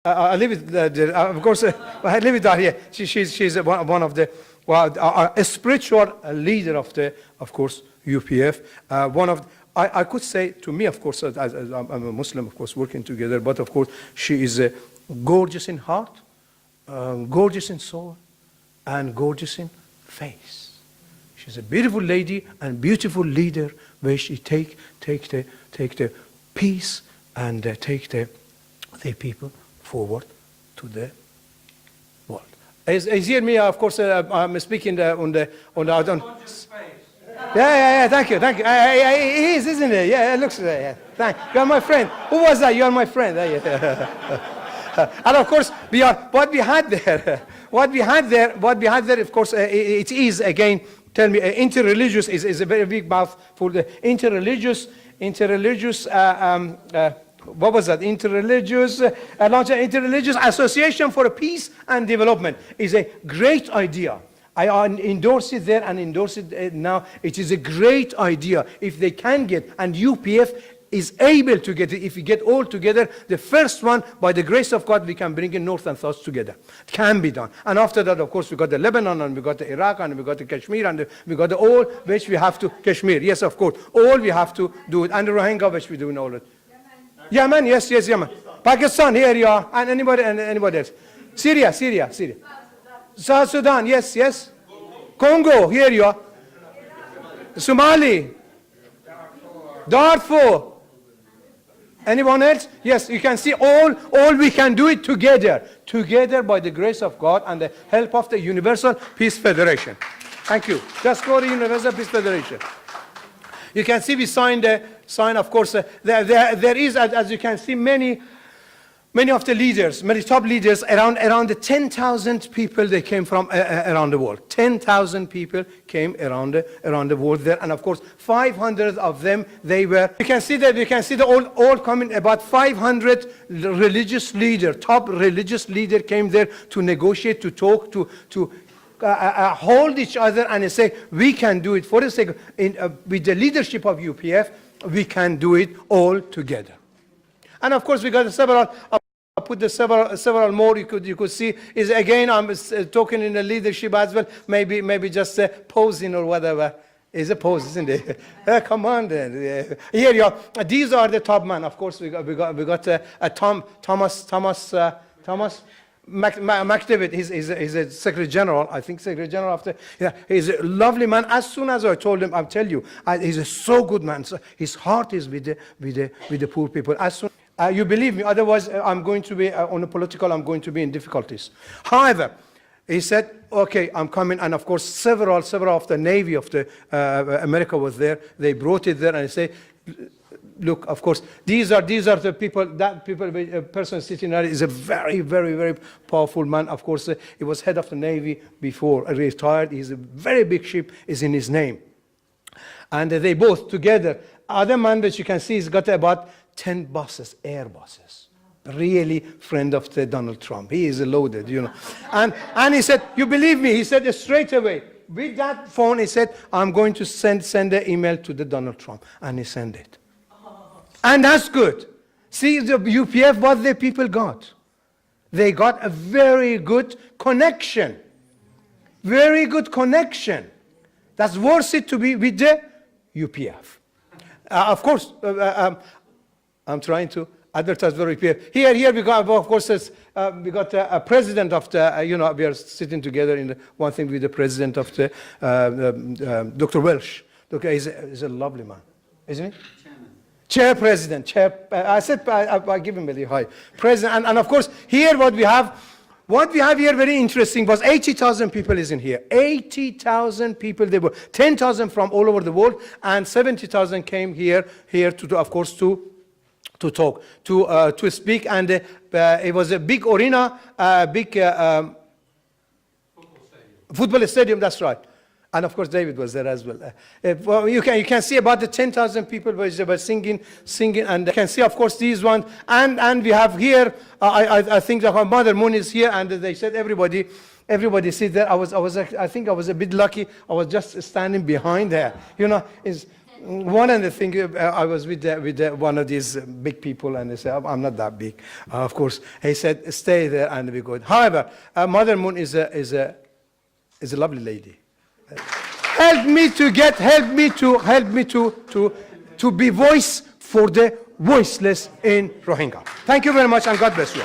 I live with, of course, I live with her here. She's one of the, well, a spiritual leader of the, of course, UPF. One of, I could say, to me, of course, as I'm a Muslim, of course, working together, but of course, she is gorgeous in heart, gorgeous in soul, and gorgeous in face. She's a beautiful lady and beautiful leader, where she take the peace and take the people forward to the world. Is here me? Of course, I'm speaking on the. Yeah. Thank you. He is, isn't it? Yeah, it looks. Yeah. Thank you. Are my friend. Who was that? You are my friend. And of course, what we had there. Of course, it is again. Tell me, interreligious is a very big mouth for the interreligious. What was that? Interreligious Association for Peace and Development is a great idea. I endorse it there and endorse it now. It is a great idea. If they can get, and UPF is able to get it, if we get all together, the first one, by the grace of God, we can bring in North and South together. It can be done. And after that, of course, we got the Lebanon, and we got the Iraq, and we got the Kashmir, and we got the all, which we have to, Kashmir, yes, of course. All we have to do it. And the Rohingya, which we do in all it. Yemen, yes, Yemen. Pakistan, here you are. And anybody else. Syria. South Sudan, yes. Congo, here you are. Somali. Darfur. Anyone else? Yes, you can see all we can do it together. Together by the grace of God and the help of the Universal Peace Federation. Thank you. Just go to Universal Peace Federation. You can see we signed, of course, there is, as you can see, many of the leaders, many top leaders, around the 10,000 people, they came from around the world. 10,000 people came around the world there, and of course, 500 of them, they were, you can see the all coming, about 500 religious leaders, top religious leader came there to negotiate, to talk, to hold each other and say, we can do it for the sake of, with the leadership of UPF, we can do it all together. And of course, we got several. I put the several more. You could see. Is again, I'm talking in the leadership as well. Maybe just posing or whatever. Is a pose, isn't it? Come on, then. Here you are. These are the top men. Of course, we got Thomas McDavid. He's a Secretary General. I think Secretary General after. Yeah, he's a lovely man. As soon as I told him, I'll tell you, he's a so good man. So his heart is with the poor people. As soon you believe me, otherwise I'm going to be on a political. I'm going to be in difficulties. However, he said, "Okay, I'm coming." And of course, several of the Navy of the America was there. They brought it there, and I say, "Look, of course, these are the people. That person sitting there is a very, very, very powerful man. Of course, he was head of the Navy before, retired. He's a very big ship is in his name, and they both together. Other man that you can see, he's got about 10 buses, air buses. Really friend of the Donald Trump. He is loaded, you know. And he said, you believe me? He said straight away, with that phone, he said, I'm going to send an email to the Donald Trump. And he sent it. And that's good. See, the UPF, what the people got. They got a very good connection. Very good connection. That's worth it to be with the UPF. Of course, I'm trying to advertise very clear. Here we got, of course, we got a president of the, we are sitting together in one thing with the president of the, Dr. Welsh. He's a lovely man, isn't he? Chair president, I said, I give him a really high. President, and of course, here what we have here very interesting was 80,000 people is in here. 80,000 people, there were 10,000 from all over the world, and 70,000 came here to, of course, to talk, to speak, and it was a big arena, big football stadium. That's right, and of course David was there as well. Well, you can see about the 10,000 people were singing, and you can see, of course, these ones, and we have here. I think that our mother Moon is here, and they said everybody sit there. I think I was a bit lucky. I was just standing behind her. One of the things, I was with one of these big people, and they said, I'm not that big, of course. He said, stay there and be good. However, Mother Moon is a lovely lady. Help me to be voice for the voiceless in Rohingya. Thank you very much, and God bless you.